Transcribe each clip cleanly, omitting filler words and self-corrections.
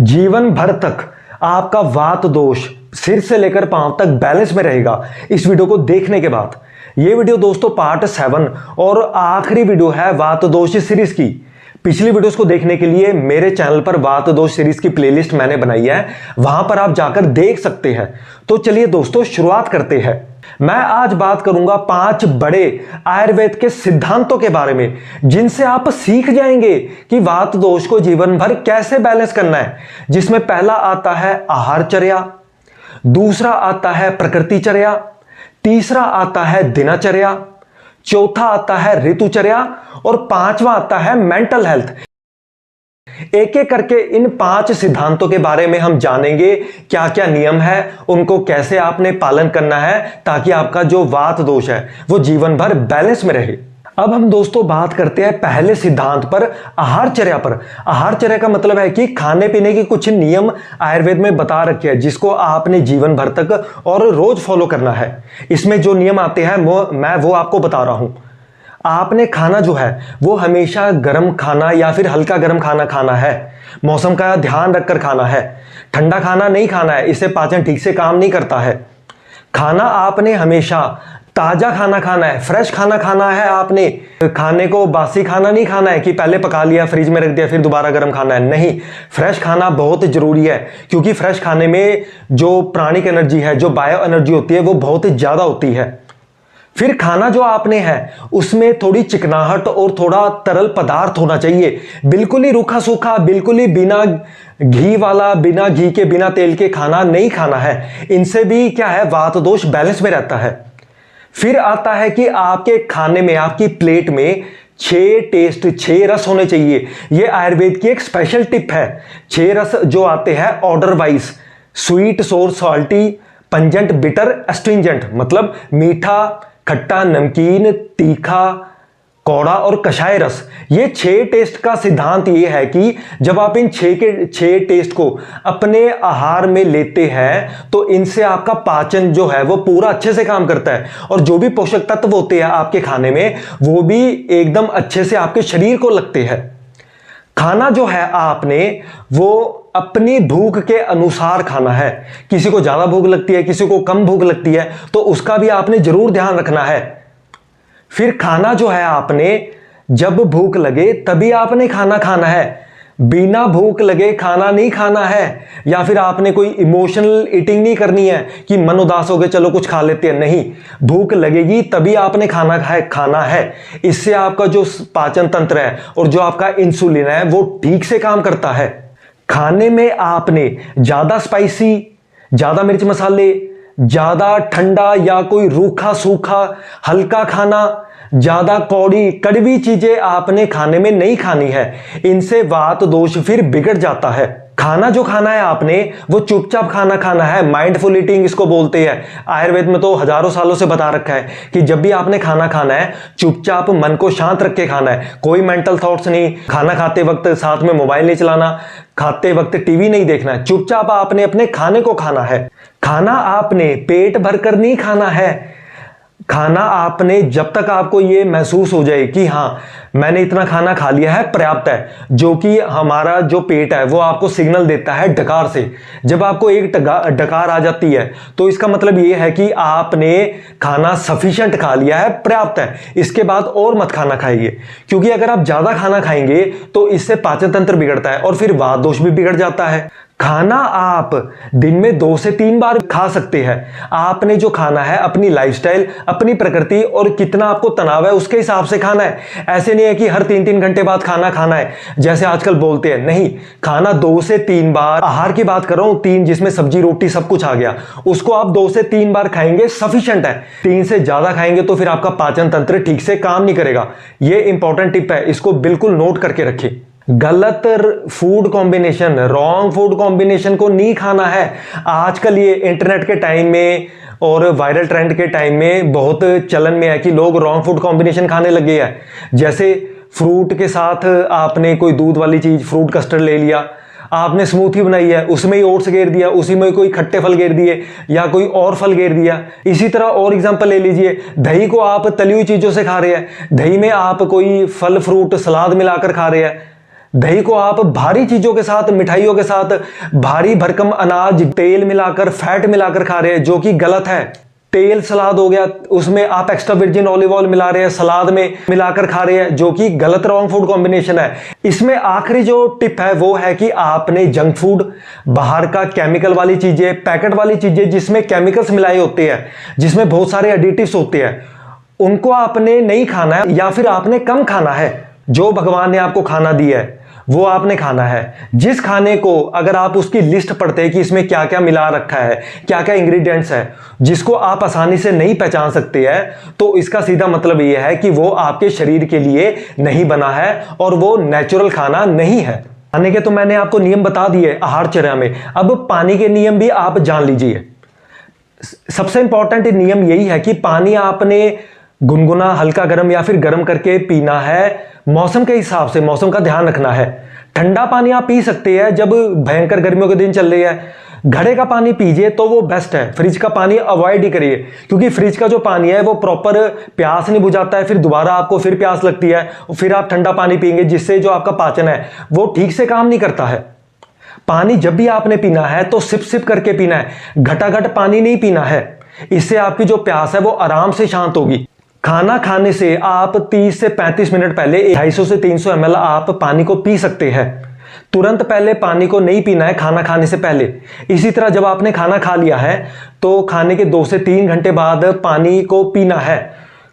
जीवन भर तक आपका वात दोष सिर से लेकर पांव तक बैलेंस में रहेगा इस वीडियो को देखने के बाद। ये वीडियो दोस्तों पार्ट 7 और आखिरी वीडियो है वात दोष सीरीज की। पिछली वीडियोस को देखने के लिए मेरे चैनल पर वात दोष सीरीज की प्लेलिस्ट मैंने बनाई है, वहां पर आप जाकर देख सकते हैं। तो चलिए दोस्तों शुरुआत करते हैं। मैं आज बात करूंगा 5 बड़े आयुर्वेद के सिद्धांतों के बारे में जिनसे आप सीख जाएंगे कि वात दोष को जीवन भर कैसे बैलेंस करना है। जिसमें पहला आता है आहारचर्या, दूसरा आता है प्रकृतिचर्या, तीसरा आता है दिनचर्या, चौथा आता है ऋतुचर्या और पांचवा आता है मेंटल हेल्थ। एक एक करके इन 5 सिद्धांतों के बारे में हम जानेंगे क्या क्या नियम है, उनको कैसे आपने पालन करना है ताकि आपका जो वात दोष है वो जीवन भर बैलेंस में रहे। अब हम दोस्तों बात करते हैं पहले सिद्धांत पर, आहारचर्या पर। आहारचर्या का मतलब है कि खाने पीने के कुछ नियम आयुर्वेद में बता रखे हैं जिसको आपने जीवन भर तक और रोज फॉलो करना है। इसमें जो नियम आते हैं मैं वो आपको बता रहा हूं। आपने खाना जो है वो हमेशा गर्म खाना या फिर हल्का गर्म खाना खाना है। मौसम का ध्यान रखकर खाना है। ठंडा खाना नहीं खाना है, इससे पाचन ठीक से काम नहीं करता है। खाना आपने हमेशा ताजा खाना खाना है, फ्रेश खाना खाना है। आपने खाने को बासी खाना नहीं खाना है कि पहले पका लिया फ्रिज में रख दिया फिर दोबारा गर्म खाना है। नहीं, फ्रेश खाना बहुत जरूरी है क्योंकि फ्रेश खाने में जो प्राणिक एनर्जी है, जो बायो एनर्जी होती है वो बहुत ज्यादा होती है। फिर खाना जो आपने है उसमें थोड़ी चिकनाहट और थोड़ा तरल पदार्थ होना चाहिए। बिल्कुल ही रूखा सूखा, बिल्कुल ही बिना घी वाला, बिना घी के, बिना तेल के खाना नहीं खाना है। इनसे भी क्या है, वात दोष बैलेंस में रहता है। फिर आता है कि आपके खाने में, आपकी प्लेट में 6 रस होने चाहिए। यह आयुर्वेद की एक स्पेशल टिप है। 6 रस जो आते हैं ऑर्डर वाइज, स्वीट, सोर, सॉल्टी, पंजेंट, बिटर, एस्ट्रिंजेंट, मतलब मीठा, खट्टा, नमकीन, तीखा, कौड़ा और कषाय रस। ये 6 टेस्ट का सिद्धांत ये है कि जब आप इन 6 टेस्ट को अपने आहार में लेते हैं तो इनसे आपका पाचन जो है वो पूरा अच्छे से काम करता है और जो भी पोषक तत्व होते हैं आपके खाने में वो भी एकदम अच्छे से आपके शरीर को लगते हैं। खाना जो है आपने वो अपनी भूख के अनुसार खाना है। किसी को ज्यादा भूख लगती है, किसी को कम भूख लगती है, तो उसका भी आपने जरूर ध्यान रखना है। फिर खाना जो है आपने जब भूख लगे तभी आपने खाना खाना है, बिना भूख लगे खाना नहीं खाना है। या फिर आपने कोई इमोशनल ईटिंग नहीं करनी है कि मन उदास हो गए चलो कुछ खा लेते हैं। नहीं, भूख लगेगी तभी आपने खाना है। इससे आपका जो पाचन तंत्र है और जो आपका इंसुलिन है वो ठीक से काम करता है। खाने में आपने ज्यादा स्पाइसी, ज्यादा मिर्च मसाले, ज्यादा ठंडा या कोई रूखा सूखा हल्का खाना, ज्यादा कौड़ी कड़वी चीजें आपने खाने में नहीं खानी है। इनसे वात दोष फिर बिगड़ जाता है। खाना जो खाना है आपने वो चुपचाप खाना खाना है। माइंडफुल ईटिंग इसको बोलते हैं। आयुर्वेद में तो हजारों सालों से बता रखा है कि जब भी आपने खाना खाना है चुपचाप मन को शांत रख के खाना है। कोई मेंटल थॉट्स नहीं, खाना खाते वक्त साथ में मोबाइल नहीं चलाना, खाते वक्त टीवी नहीं देखना है। चुपचाप आपने अपने खाने को खाना है। खाना आपने पेट भरकर नहीं खाना है। खाना आपने जब तक आपको ये महसूस हो जाए कि हाँ मैंने इतना खाना खा लिया है, पर्याप्त है, जो कि हमारा जो पेट है वो आपको सिग्नल देता है डकार से। जब आपको एक डकार आ जाती है तो इसका मतलब ये है कि आपने खाना सफिशिएंट खा लिया है, पर्याप्त है। इसके बाद और मत खाना खाइए क्योंकि अगर आप ज्यादा खाना खाएंगे तो इससे पाचन तंत्र बिगड़ता है और फिर वात दोष भी बिगड़ जाता है। खाना आप दिन में 2 से 3 बार खा सकते हैं। आपने जो खाना है अपनी लाइफस्टाइल, अपनी प्रकृति और कितना आपको तनाव है उसके हिसाब से खाना है। ऐसे नहीं है कि हर 3-3 घंटे बाद खाना खाना है जैसे आजकल बोलते हैं। नहीं, खाना 2 से 3 बार, आहार की बात कर रहा हूं 3 जिसमें सब्जी रोटी सब कुछ आ गया, उसको आप 2 से 3 बार खाएंगे सफिशिएंट है। 3 से ज्यादा खाएंगे तो फिर आपका पाचन तंत्र ठीक से काम नहीं करेगा। यह इंपॉर्टेंट टिप है, इसको बिल्कुल नोट करके रखें। गलत food combination, wrong food combination को नहीं खाना है। आजकल ये इंटरनेट के टाइम में और वायरल ट्रेंड के टाइम में बहुत चलन में है कि लोग रॉन्ग फूड कॉम्बिनेशन खाने लगे हैं। जैसे फ्रूट के साथ आपने कोई दूध वाली चीज, फ्रूट कस्टर्ड ले लिया, आपने स्मूथी बनाई है उसमें ही ओट्स घेर दिया, उसी में कोई खट्टे फल घेर दिए या कोई और फल घेर दिया। इसी तरह और एग्जांपल ले लीजिए, दही को आप तली हुई चीजों से खा रहे हैं, दही में आप कोई फल फ्रूट सलाद मिलाकर खा रहे हैं। दही को आप भारी चीजों के साथ, मिठाइयों के साथ, भारी भरकम अनाज, तेल मिलाकर, फैट मिलाकर खा रहे हैं, जो कि गलत है। तेल सलाद हो गया, उसमें आप एक्स्ट्रा वर्जिन ऑलिव ऑयल मिला रहे हैं, सलाद में मिलाकर खा रहे हैं, जो कि गलत रॉन्ग फूड कॉम्बिनेशन है। इसमें आखिरी जो टिप है वो है कि आपने जंक फूड, बाहर का केमिकल वाली चीजें, पैकेट वाली चीजें जिसमें केमिकल्स मिलाए होते हैं, जिसमें बहुत सारे एडिटिव्स होते हैं, उनको आपने नहीं खाना है, या फिर आपने कम खाना है। जो भगवान ने आपको खाना दिया है वो आपने खाना है। जिस खाने को अगर आप उसकी लिस्ट पढ़ते हैं कि इसमें क्या क्या मिला रखा है, क्या क्या इंग्रेडिएंट्स है, जिसको आप आसानी से नहीं पहचान सकते हैं, तो इसका सीधा मतलब यह है कि वो आपके शरीर के लिए नहीं बना है और वो नेचुरल खाना नहीं है। खाने के तो मैंने आपको नियम बता दिए आहारचर्या में, अब पानी के नियम भी आप जान लीजिए। सबसे इंपॉर्टेंट नियम यही है कि पानी आपने गुनगुना, हल्का गर्म या फिर गर्म करके पीना है। मौसम के हिसाब से मौसम का ध्यान रखना है। ठंडा पानी आप पी सकते हैं जब भयंकर गर्मियों के दिन चल रही है। घड़े का पानी पीजिए तो वो बेस्ट है। फ्रिज का पानी अवॉइड ही करिए, क्योंकि फ्रिज का जो पानी है वो प्रॉपर प्यास नहीं बुझाता है, फिर दोबारा आपको फिर प्यास लगती है, फिर आप ठंडा पानी पिएंगे जिससे जो आपका पाचन है वो ठीक से काम नहीं करता है। पानी जब भी आपने पीना है तो सिप सिप करके पीना है, घटाघट पानी नहीं पीना है। इससे आपकी जो प्यास है वो आराम से शांत होगी। खाना खाने से आप 30 से 35 मिनट पहले 250 से 300 ml आप पानी को पी सकते हैं। तुरंत पहले पानी को नहीं पीना है खाना खाने से पहले। इसी तरह जब आपने खाना खा लिया है तो खाने के 2 से 3 घंटे बाद पानी को पीना है।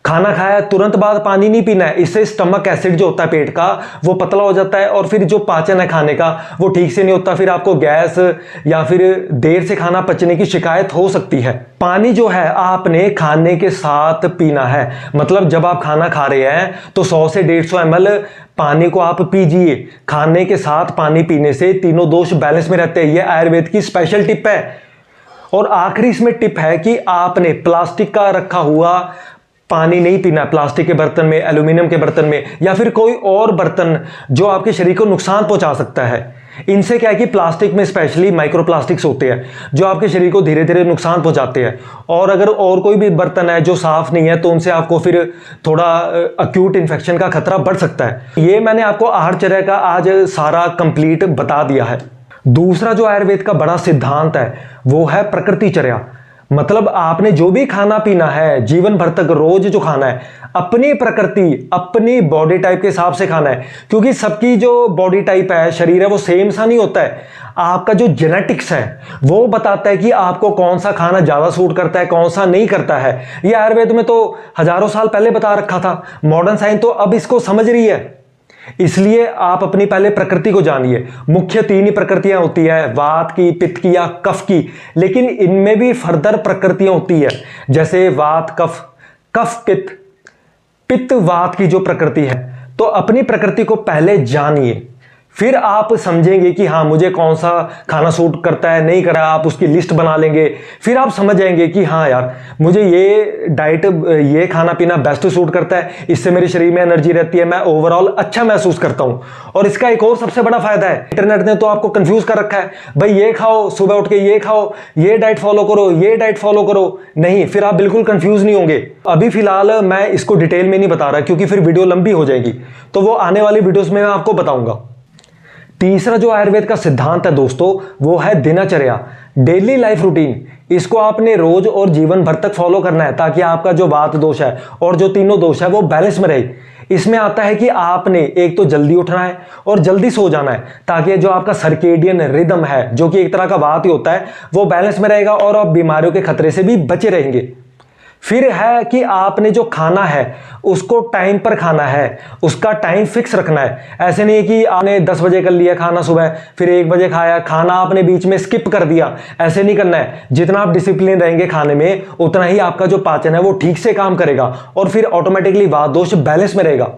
खाना खाया तुरंत बाद पानी नहीं पीना है, इससे स्टमक एसिड जो होता है पेट का वो पतला हो जाता है और फिर जो पाचन है खाने का वो ठीक से नहीं होता, फिर आपको गैस या फिर देर से खाना पचने की शिकायत हो सकती है। पानी जो है आपने खाने के साथ पीना है, मतलब जब आप खाना खा रहे हैं तो 100 से 150 ml पानी को आप पीजिए। खाने के साथ पानी पीने से तीनों दोष बैलेंस में रहते हैं। यह आयुर्वेद की स्पेशल टिप है। और आखिरी इसमें टिप है कि आपने प्लास्टिक का रखा हुआ पानी नहीं पीना। प्लास्टिक के बर्तन में, एल्यूमिनियम के बर्तन में या फिर कोई और बर्तन जो आपके शरीर को नुकसान पहुंचा सकता है। इनसे क्या है कि प्लास्टिक में स्पेशली माइक्रो प्लास्टिक्स होते हैं जो आपके शरीर को धीरे धीरे नुकसान पहुंचाते हैं। और अगर और कोई भी बर्तन है जो साफ नहीं है तो उनसे आपको फिर थोड़ा अक्यूट इन्फेक्शन का खतरा बढ़ सकता है। ये मैंने आपको आहारचर्या का आज सारा कंप्लीट बता दिया है। दूसरा जो आयुर्वेद का बड़ा सिद्धांत है वो है प्रकृतिचर्या। मतलब आपने जो भी खाना पीना है जीवन भर तक, रोज जो खाना है, अपनी प्रकृति, अपनी बॉडी टाइप के हिसाब से खाना है। क्योंकि सबकी जो बॉडी टाइप है, शरीर है, वो सेम सा नहीं होता है। आपका जो जेनेटिक्स है वो बताता है कि आपको कौन सा खाना ज्यादा सूट करता है, कौन सा नहीं करता है। ये आयुर्वेद में तो हजारों साल पहले बता रखा था। मॉडर्न साइंस तो अब इसको समझ रही है। इसलिए आप अपनी पहले प्रकृति को जानिए। मुख्य 3 ही प्रकृतियां होती है, वात की, पित्त की या कफ की। लेकिन इनमें भी फर्दर प्रकृतियां होती है, जैसे वात कफ, कफ पित्त, पित्त वात की जो प्रकृति है। तो अपनी प्रकृति को पहले जानिए, फिर आप समझेंगे कि हाँ मुझे कौन सा खाना सूट करता है, नहीं करा। आप उसकी लिस्ट बना लेंगे, फिर आप समझ जाएंगे कि हाँ यार मुझे ये डाइट, ये खाना पीना बेस्ट सूट करता है, इससे मेरे शरीर में एनर्जी रहती है, मैं ओवरऑल अच्छा महसूस करता हूँ। और इसका एक और सबसे बड़ा फायदा है, इंटरनेट ने तो आपको कंफ्यूज कर रखा है, भाई ये खाओ, सुबह उठ के ये खाओ, ये डाइट फॉलो करो, ये डाइट फॉलो करो। नहीं, फिर आप बिल्कुल कंफ्यूज नहीं होंगे। अभी फिलहाल मैं इसको डिटेल में नहीं बता रहा क्योंकि फिर वीडियो लंबी हो जाएगी, तो वो आने वाली वीडियोस में मैं आपको बताऊंगा। तीसरा जो आयुर्वेद का सिद्धांत है दोस्तों वो है दिनचर्या, डेली लाइफ रूटीन। इसको आपने रोज और जीवन भर तक फॉलो करना है ताकि आपका जो वात दोष है और जो तीनों दोष है वो बैलेंस में रहे। इसमें आता है कि आपने एक तो जल्दी उठना है और जल्दी सो जाना है, ताकि जो आपका सर्केडियन रिदम है जो कि एक तरह का वात ही होता है वो बैलेंस में रहेगा और आप बीमारियों के खतरे से भी बचे रहेंगे। फिर है कि आपने जो खाना है उसको टाइम पर खाना है, उसका टाइम फिक्स रखना है। ऐसे नहीं कि आपने 10 बजे कर लिया खाना सुबह, फिर 1 बजे खाया, खाना आपने बीच में स्किप कर दिया। ऐसे नहीं करना है। जितना आप डिसिप्लिन रहेंगे खाने में उतना ही आपका जो पाचन है वो ठीक से काम करेगा और फिर ऑटोमेटिकली वात दोष बैलेंस में रहेगा।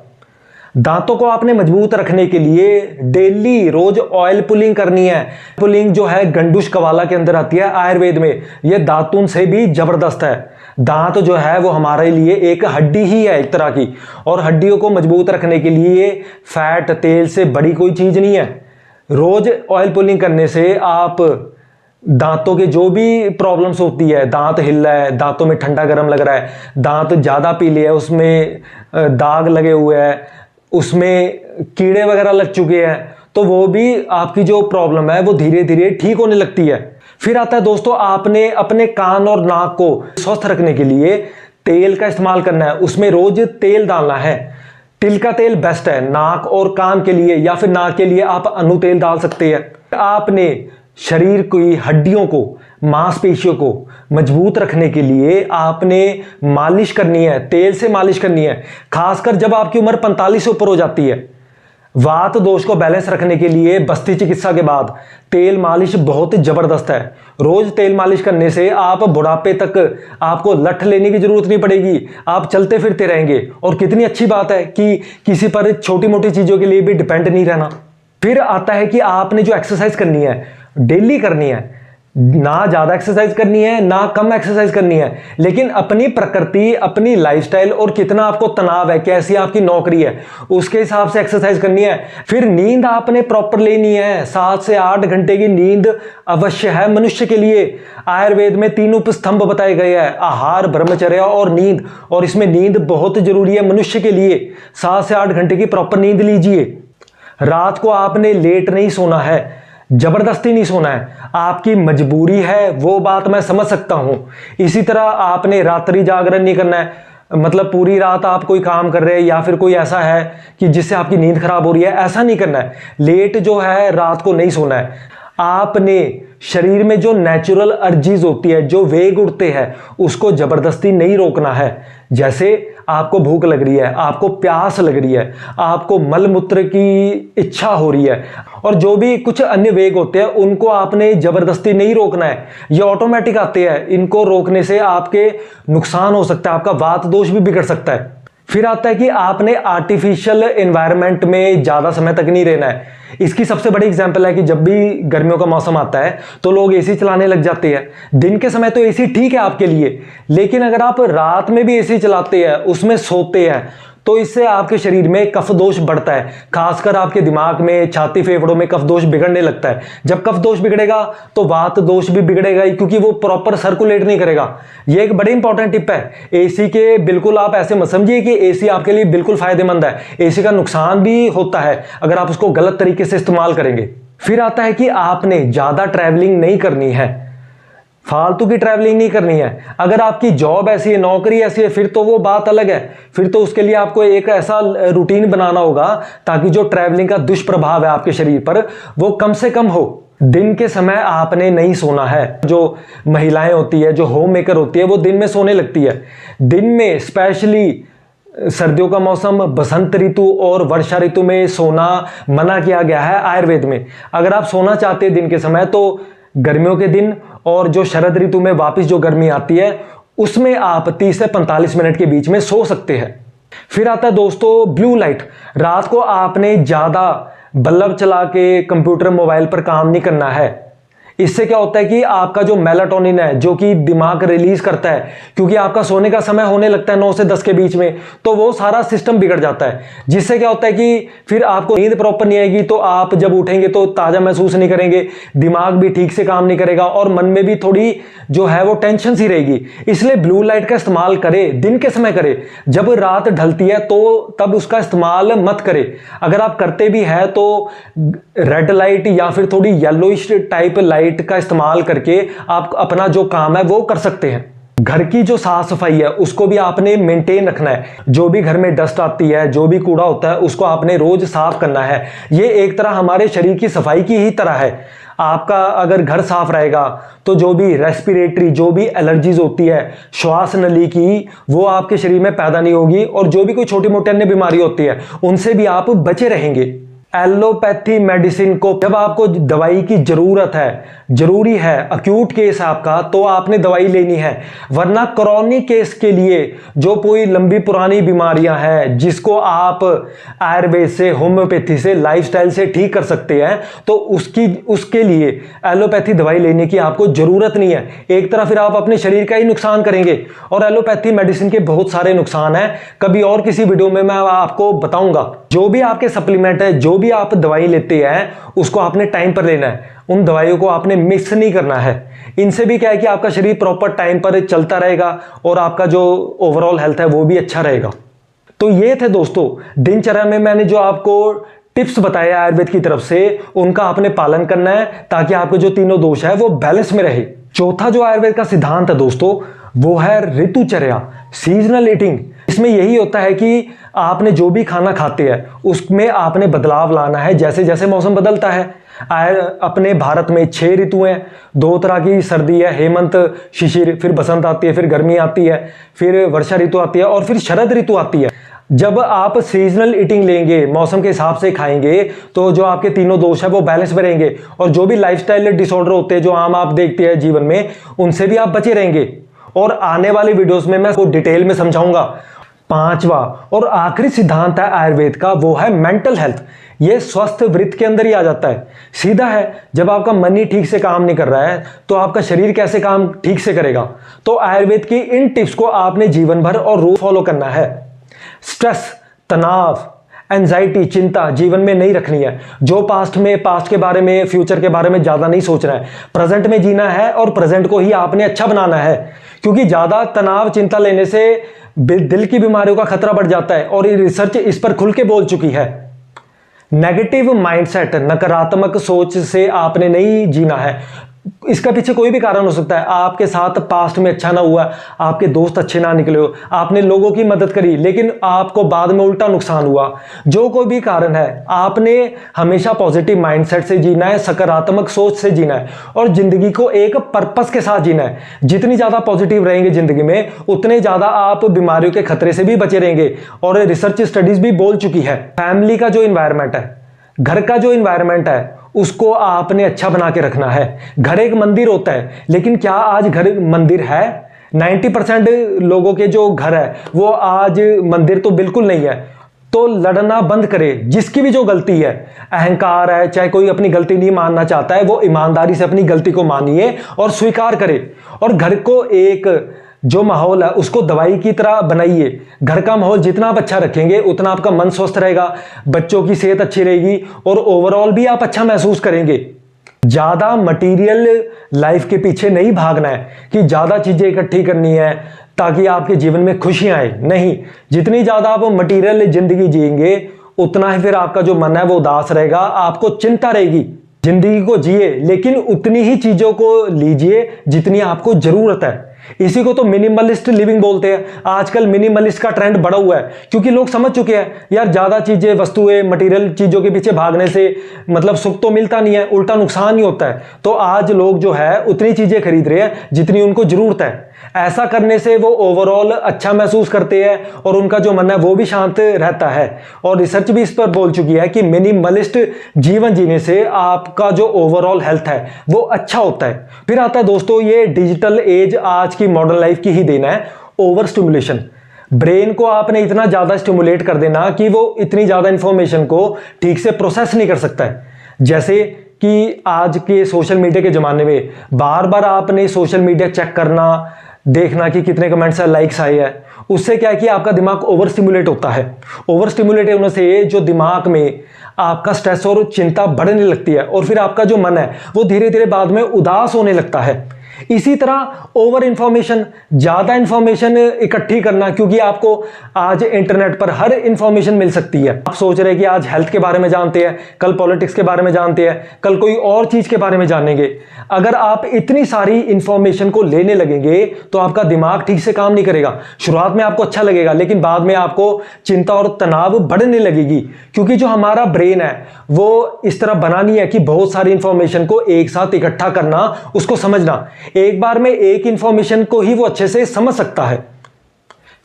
दांतों को आपने मजबूत रखने के लिए डेली रोज ऑयल पुलिंग करनी है। पुलिंग जो है गंडूश कवाला के अंदर आती है आयुर्वेद में, यह दातुन से भी जबरदस्त है। दांत जो है वो हमारे लिए एक हड्डी ही है एक तरह की, और हड्डियों को मजबूत रखने के लिए फैट, तेल से बड़ी कोई चीज नहीं है। रोज ऑयल पुलिंग करने से आप दांतों के जो भी प्रॉब्लम्स होती है, दांत हिल रहा है, दांतों में ठंडा गर्म लग रहा है, दांत ज़्यादा पीले है, उसमें दाग लगे हुए हैं, उसमें कीड़े वगैरह लग चुके हैं, तो वो भी आपकी जो प्रॉब्लम है वो धीरे धीरे ठीक होने लगती है। फिर आता है दोस्तों, आपने अपने कान और नाक को स्वस्थ रखने के लिए तेल का इस्तेमाल करना है। उसमें रोज तेल डालना है। तिल का तेल बेस्ट है नाक और कान के लिए, या फिर नाक के लिए आप अनु तेल डाल सकते हैं। आपने शरीर की हड्डियों को, मांसपेशियों को मजबूत रखने के लिए आपने मालिश करनी है, तेल से मालिश करनी है। खासकर जब आपकी उम्र 45 से ऊपर हो जाती है। वात दोष को बैलेंस रखने के लिए बस्ती चिकित्सा के बाद तेल मालिश बहुत जबरदस्त है। रोज तेल मालिश करने से आप बुढ़ापे तक आपको लठ लेने की जरूरत नहीं पड़ेगी, आप चलते फिरते रहेंगे। और कितनी अच्छी बात है कि किसी पर छोटी मोटी चीजों के लिए भी डिपेंड नहीं रहना। फिर आता है कि आपने जो एक्सरसाइज करनी है, डेली करनी है। ना ज्यादा एक्सरसाइज करनी है, ना कम एक्सरसाइज करनी है, लेकिन अपनी प्रकृति, अपनी लाइफस्टाइल और कितना आपको तनाव है, कैसी आपकी नौकरी है, उसके हिसाब से एक्सरसाइज करनी है। फिर नींद आपने प्रॉपर लेनी है। 7 से 8 घंटे की नींद अवश्य है मनुष्य के लिए। आयुर्वेद में 3 उपस्तंभ बताए गए हैं, आहार, ब्रह्मचर्य और नींद। और इसमें नींद बहुत जरूरी है मनुष्य के लिए। 7 से 8 घंटे की प्रॉपर नींद लीजिए। रात को आपने लेट नहीं सोना है, जबरदस्ती नहीं सोना है, आपकी मजबूरी है, वो बात मैं समझ सकता हूं। इसी तरह आपने रात्रि जागरण नहीं करना है, मतलब पूरी रात आप कोई काम कर रहे हैं या फिर कोई ऐसा है कि जिससे आपकी नींद खराब हो रही है, ऐसा नहीं करना है। लेट जो है रात को नहीं सोना है। आपने शरीर में जो नेचुरल अर्जीज होती है, जो वेग उठते हैं, उसको जबरदस्ती नहीं रोकना है। जैसे आपको भूख लग रही है, आपको प्यास लग रही है, आपको मल मूत्र की इच्छा हो रही है, और जो भी कुछ अन्य वेग होते हैं उनको आपने जबरदस्ती नहीं रोकना है। ये ऑटोमेटिक आते हैं। इनको रोकने से आपके नुकसान हो सकता है, आपका वात दोष भी बिगड़ सकता है। फिर आता है कि आपने आर्टिफिशियल एनवायरनमेंट में ज्यादा समय तक नहीं रहना है। इसकी सबसे बड़ी एग्जांपल है कि जब भी गर्मियों का मौसम आता है तो लोग एसी चलाने लग जाते हैं। दिन के समय तो एसी ठीक है आपके लिए, लेकिन अगर आप रात में भी एसी चलाते हैं, उसमें सोते हैं, तो इससे आपके शरीर में कफ दोष बढ़ता है। खासकर आपके दिमाग में, छाती, फेफड़ों में कफ दोष बिगड़ने लगता है। जब कफ दोष बिगड़ेगा तो वात दोष भी बिगड़ेगा ही, क्योंकि वो प्रॉपर सर्कुलेट नहीं करेगा। ये एक बड़ी इंपॉर्टेंट टिप है। एसी के बिल्कुल आप ऐसे मत समझिए कि एसी आपके लिए बिल्कुल फायदेमंद है। एसी का नुकसान भी होता है अगर आप उसको गलत तरीके से इस्तेमाल करेंगे। फिर आता है कि आपने ज्यादा ट्रैवलिंग नहीं करनी है, फालतू की ट्रैवलिंग नहीं करनी है। अगर आपकी जॉब ऐसी है, नौकरी ऐसी है, फिर तो वो बात अलग है। फिर तो उसके लिए आपको एक ऐसा रूटीन बनाना होगा ताकि जो ट्रैवलिंग का दुष्प्रभाव है आपके शरीर पर वो कम से कम हो। दिन के समय आपने नहीं सोना है। जो महिलाएं होती है, जो होम मेकर होती है, वो दिन में सोने लगती है। दिन में स्पेशली सर्दियों का मौसम, बसंत ऋतु और वर्षा ऋतु में सोना मना किया गया है आयुर्वेद में। अगर आप सोना चाहते हैं दिन के समय तो गर्मियों के दिन और जो शरद ऋतु में वापस जो गर्मी आती है उसमें आप 30 से 45 मिनट के बीच में सो सकते हैं। फिर आता है दोस्तों ब्लू लाइट। रात को आपने ज्यादा बल्ब चला के कंप्यूटर, मोबाइल पर काम नहीं करना है। इससे क्या होता है कि आपका जो मेलाटोनिन है, जो कि दिमाग रिलीज करता है, क्योंकि आपका सोने का समय होने लगता है 9 से 10 के बीच में, तो वो सारा सिस्टम बिगड़ जाता है। जिससे क्या होता है कि फिर आपको नींद प्रॉपर नहीं आएगी, तो आप जब उठेंगे तो ताजा महसूस नहीं करेंगे, दिमाग भी ठीक से काम नहीं करेगा और मन में भी थोड़ी जो है वो टेंशन सी रहेगी। इसलिए ब्लू लाइट का इस्तेमाल करें, दिन के समय करें। जब रात ढलती है तो तब उसका इस्तेमाल मत करें। अगर आप करते भी है तो रेड लाइट या फिर थोड़ी येलोइश टाइप लाइट का इस्तेमाल करके आप अपना जो काम है वो कर सकते हैं। घर की जो साफ सफाई है उसको भी आपने मेंटेन रखना है। जो भी घर में डस्ट आती है, जो भी कूड़ा होता है, उसको आपने रोज साफ करना है। ये एक तरह हमारे शरीर की सफाई की ही तरह है। आपका अगर घर साफ रहेगा तो जो भी रेस्पिरेटरी, जो भी एलर्जीज होती है श्वास नली की, वो आपके शरीर में पैदा नहीं होगी, और जो भी कोई छोटी मोटी अन्य बीमारी होती है उनसे भी आप बचे रहेंगे। एलोपैथी मेडिसिन को जब आपको दवाई की जरूरत है, जरूरी है, अक्यूट केस है आपका, तो आपने दवाई लेनी है। वरना क्रॉनिक केस के लिए जो कोई लंबी पुरानी बीमारियां हैं जिसको आप आयुर्वेद से, होम्योपैथी से, लाइफस्टाइल से ठीक कर सकते हैं, तो उसके लिए एलोपैथी दवाई लेने की आपको जरूरत नहीं है। एक तरह फिर आप अपने शरीर का ही नुकसान करेंगे। और एलोपैथी मेडिसिन के बहुत सारे नुकसान हैं, कभी और किसी वीडियो में मैं आपको बताऊंगा। जो भी आपके सप्लीमेंट है, जो भी आप दवाई लेते हैं, उसको आपने टाइम पर लेना है। उन दवाइयों को आपने मिक्स नहीं करना है। इनसे भी क्या है कि आपका शरीर प्रॉपर टाइम पर चलता रहेगा और आपका जो ओवरऑल हेल्थ है वो भी अच्छा रहेगा। तो ये थे दोस्तों दिनचर्या में मैंने जो आपको टिप्स बताए आयुर्वेद की तरफ से, उनका आपने पालन करना है ताकि आपके जो तीनों दोष है वो बैलेंस में रहे। चौथा जो आयुर्वेद का सिद्धांत है दोस्तों वो है ऋतुचर्या, सीजनल ईटिंग। इसमें यही होता है कि आपने जो भी खाना खाते हैं उसमें आपने बदलाव लाना है जैसे जैसे मौसम बदलता है। अपने भारत में 6 ऋतु हैं, 2 तरह की सर्दी है, हेमंत शिशिर, फिर बसंत आती है, फिर गर्मी आती है, फिर वर्षा ऋतु आती है और फिर शरद ऋतु आती है। जब आप सीजनल ईटिंग लेंगे, मौसम के हिसाब से खाएंगे, तो जो आपके तीनों दोष है वो बैलेंस में रहेंगे और जो भी लाइफस्टाइल डिसऑर्डर होते हैं जो आम आप देखते हैं जीवन में, उनसे भी आप बचे रहेंगे। और आने वाली वीडियोस में मैं आपको डिटेल में समझाऊंगा। पांचवा और आखिरी सिद्धांत है आयुर्वेद का, वो है मेंटल हेल्थ। ये स्वस्थ वृत्त के अंदर ही आ जाता है। सीधा है, जब आपका मन ही ठीक से काम नहीं कर रहा है तो आपका शरीर कैसे काम ठीक से करेगा। तो आयुर्वेद की इन टिप्स को आपने जीवन भर और रोज फॉलो करना है। स्ट्रेस, तनाव, एंजाइटी, चिंता जीवन में नहीं रखनी है। जो पास्ट के बारे में, फ्यूचर के बारे में ज्यादा नहीं सोचना है। प्रेजेंट में जीना है और प्रेजेंट को ही आपने अच्छा बनाना है, क्योंकि ज्यादा तनाव चिंता लेने से दिल की बीमारियों का खतरा बढ़ जाता है और ये रिसर्च इस पर खुल के बोल चुकी है। नेगेटिव माइंडसेट, नकारात्मक सोच से आपने नहीं जीना है। इसका पीछे कोई भी कारण हो सकता है। आपके साथ पास्ट में अच्छा ना हुआ, आपके दोस्त अच्छे ना निकले हो, आपने लोगों की मदद करी लेकिन आपको बाद में उल्टा नुकसान हुआ। जो कोई भी कारण है, आपने हमेशा पॉजिटिव माइंडसेट से जीना है, सकारात्मक सोच से जीना है और जिंदगी को एक पर्पस के साथ जीना है। जितनी ज्यादा पॉजिटिव रहेंगे जिंदगी में, उतने ज्यादा आप बीमारियों के खतरे से भी बचे रहेंगे। और रिसर्च स्टडीज भी बोल चुकी है। फैमिली का जो इन्वायरमेंट है, घर का जो इन्वायरमेंट है, उसको आपने अच्छा बना के रखना है। घर एक मंदिर होता है, लेकिन क्या आज घर मंदिर है? 90% लोगों के जो घर है वो आज मंदिर तो बिल्कुल नहीं है। तो लड़ना बंद करे। जिसकी भी जो गलती है, अहंकार है, चाहे कोई अपनी गलती नहीं मानना चाहता है, वो ईमानदारी से अपनी गलती को मानिए और स्वीकार करे। और घर को एक जो माहौल है उसको दवाई की तरह बनाइए। घर का माहौल जितना आप अच्छा रखेंगे उतना आपका मन स्वस्थ रहेगा, बच्चों की सेहत अच्छी रहेगी और ओवरऑल भी आप अच्छा महसूस करेंगे। ज्यादा मटेरियल लाइफ के पीछे नहीं भागना है कि ज्यादा चीजें इकट्ठी करनी है ताकि आपके जीवन में खुशियां आए। नहीं, जितनी ज्यादा आप मटेरियल जिंदगी जिएंगे उतना ही फिर आपका जो मन है वो उदास रहेगा, आपको चिंता रहेगी। जिंदगी को जिए लेकिन उतनी ही चीजों को लीजिए जितनी आपको जरूरत है। इसी को तो मिनिमलिस्ट लिविंग बोलते हैं। आजकल मिनिमलिस्ट का ट्रेंड बढ़ा हुआ है क्योंकि लोग समझ चुके हैं यार ज्यादा चीजें, वस्तुएं, मटेरियल चीजों के पीछे भागने से मतलब सुख तो मिलता नहीं है, उल्टा नुकसान ही होता है। तो आज लोग जो है उतनी चीजें खरीद रहे हैं जितनी उनको जरूरत है। ऐसा करने से वो ओवरऑल अच्छा महसूस करते हैं और उनका जो मन है वो भी शांत रहता है। और रिसर्च भी इस पर बोल चुकी है कि मिनिमलिस्ट जीवन जीने से आपका जो ओवरऑल हेल्थ है वो अच्छा होता है। फिर आता है दोस्तों ये डिजिटल एज, आज की मॉडर्न लाइफ की ही देना है, ओवर स्टिमुलेशन। ब्रेन को आपने इतना ज्यादा स्टिमुलेट कर देना कि वो इतनी ज्यादा इंफॉर्मेशन को ठीक से प्रोसेस नहीं कर सकता है। जैसे कि आज के सोशल मीडिया के जमाने में बार बार आपने सोशल मीडिया चेक करना, देखना कि कितने कमेंट्स है, लाइक्स आए हैं, उससे क्या है कि आपका दिमाग ओवर स्टिमुलेट होता है। ओवर स्टिमुलेट होने से जो दिमाग में आपका स्ट्रेस और चिंता बढ़ने लगती है और फिर आपका जो मन है वो धीरे धीरे बाद में उदास होने लगता है। इसी तरह ओवर इंफॉर्मेशन, ज्यादा इंफॉर्मेशन इकट्ठी करना, क्योंकि आपको आज इंटरनेट पर हर इंफॉर्मेशन मिल सकती है। आप सोच रहे हैं कि आज हेल्थ के बारे में जानते हैं, कल पॉलिटिक्स के बारे में जानते हैं, कल कोई और चीज के बारे में जानेंगे। अगर आप इतनी सारी इंफॉर्मेशन को लेने लगेंगे तो आपका दिमाग ठीक से काम नहीं करेगा। शुरुआत में आपको अच्छा लगेगा लेकिन बाद में आपको चिंता और तनाव बढ़ने लगेगी, क्योंकि जो हमारा ब्रेन है वो इस तरह बना नहीं है कि बहुत सारी इंफॉर्मेशन को एक साथ इकट्ठा करना, उसको समझना। एक बार में एक इंफॉर्मेशन को ही वो अच्छे से समझ सकता है।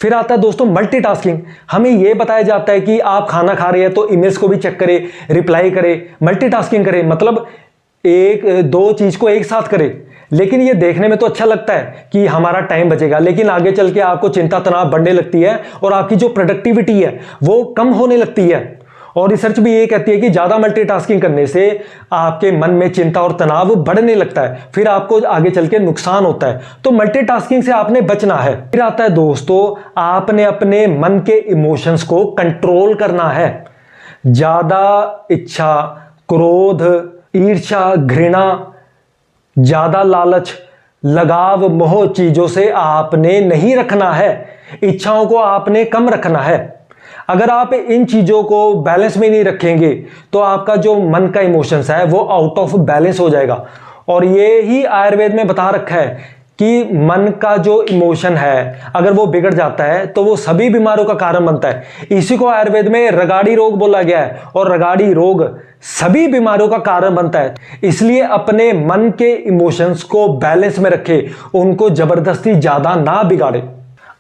फिर आता है दोस्तों मल्टीटास्किंग। हमें यह बताया जाता है कि आप खाना खा रहे हैं तो ईमेल्स को भी चेक करें, रिप्लाई करें, मल्टीटास्किंग करें, मतलब एक दो चीज को एक साथ करें। लेकिन ये देखने में तो अच्छा लगता है कि हमारा टाइम बचेगा, लेकिन आगे चल के आपको चिंता तनाव बढ़ने लगती है और आपकी जो प्रोडक्टिविटी है वो कम होने लगती है। और रिसर्च भी ये कहती है कि ज्यादा मल्टीटास्किंग करने से आपके मन में चिंता और तनाव बढ़ने लगता है, फिर आपको आगे चल के नुकसान होता है। तो मल्टीटास्किंग से आपने बचना है। फिर आता है दोस्तों, आपने अपने मन के इमोशंस को कंट्रोल करना है। ज्यादा इच्छा, क्रोध, ईर्ष्या, घृणा, ज्यादा लालच, लगाव, मोह चीजों से आपने नहीं रखना है। इच्छाओं को आपने कम रखना है। अगर आप इन चीजों को बैलेंस में नहीं रखेंगे तो आपका जो मन का इमोशंस है वो आउट ऑफ बैलेंस हो जाएगा। और ये ही आयुर्वेद में बता रखा है कि मन का जो इमोशन है अगर वो बिगड़ जाता है तो वो सभी बीमारियों का कारण बनता है। इसी को आयुर्वेद में रगाड़ी रोग बोला गया है, और रगाड़ी रोग सभी बीमारियों का कारण बनता है। इसलिए अपने मन के इमोशंस को बैलेंस में रखें, उनको जबरदस्ती ज्यादा ना बिगाड़े।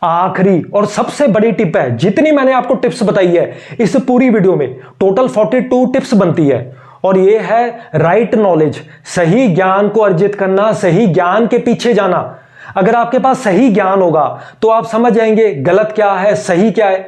आखिरी और सबसे बड़ी टिप है, जितनी मैंने आपको टिप्स बताई है इस पूरी वीडियो में टोटल 42 टिप्स बनती है, और ये है राइट नॉलेज, सही ज्ञान को अर्जित करना, सही ज्ञान के पीछे जाना। अगर आपके पास सही ज्ञान होगा तो आप समझ जाएंगे गलत क्या है, सही क्या है,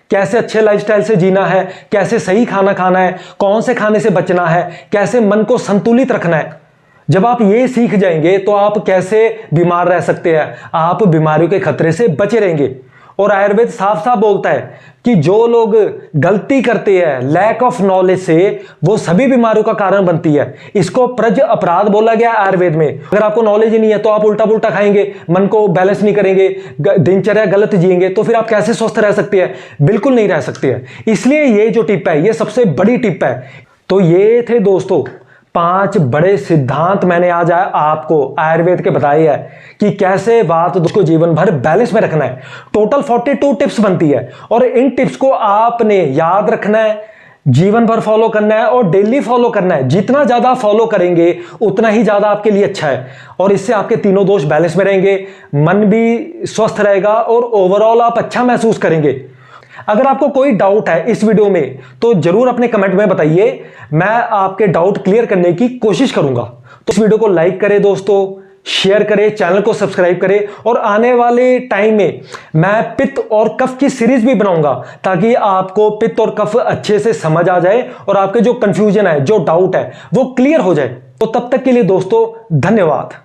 कैसे अच्छे लाइफस्टाइल से जीना है, कैसे सही खाना खाना है, कौन से खाने से बचना है, कैसे मन को संतुलित रखना है। जब आप ये सीख जाएंगे तो आप कैसे बीमार रह सकते हैं, आप बीमारियों के खतरे से बचे रहेंगे। और आयुर्वेद साफ साफ बोलता है कि जो लोग गलती करते हैं लैक ऑफ नॉलेज से, वो सभी बीमारियों का कारण बनती है। इसको प्रज अपराध बोला गया आयुर्वेद में। अगर आपको नॉलेज ही नहीं है तो आप उल्टा पुल्टा खाएंगे, मन को बैलेंस नहीं करेंगे, दिनचर्या गलत जिएंगे, तो फिर आप कैसे स्वस्थ रह सकते हैं? बिल्कुल नहीं रह सकते हैं। इसलिए ये जो टिप है ये सबसे बड़ी टिप है। तो ये थे दोस्तों 5 बड़े सिद्धांत मैंने आज आपको आयुर्वेद के बताए हैं कि कैसे वात दोष को जीवन भर बैलेंस में रखना है। टोटल 42 टिप्स बनती है, और इन टिप्स को आपने याद रखना है, जीवन भर फॉलो करना है और डेली फॉलो करना है। जितना ज्यादा फॉलो करेंगे उतना ही ज्यादा आपके लिए अच्छा है, और इससे आपके तीनों दोष बैलेंस में रहेंगे, मन भी स्वस्थ रहेगा और ओवरऑल आप अच्छा महसूस करेंगे। अगर आपको कोई डाउट है इस वीडियो में तो जरूर अपने कमेंट में बताइए, मैं आपके डाउट क्लियर करने की कोशिश करूंगा। तो इस वीडियो को लाइक करें दोस्तों, शेयर करें, चैनल को सब्सक्राइब करें, और आने वाले टाइम में मैं पित्त और कफ की सीरीज भी बनाऊंगा ताकि आपको पित्त और कफ अच्छे से समझ आ जाए और आपके जो कंफ्यूजन है, जो डाउट है वो क्लियर हो जाए। तो तब तक के लिए दोस्तों धन्यवाद।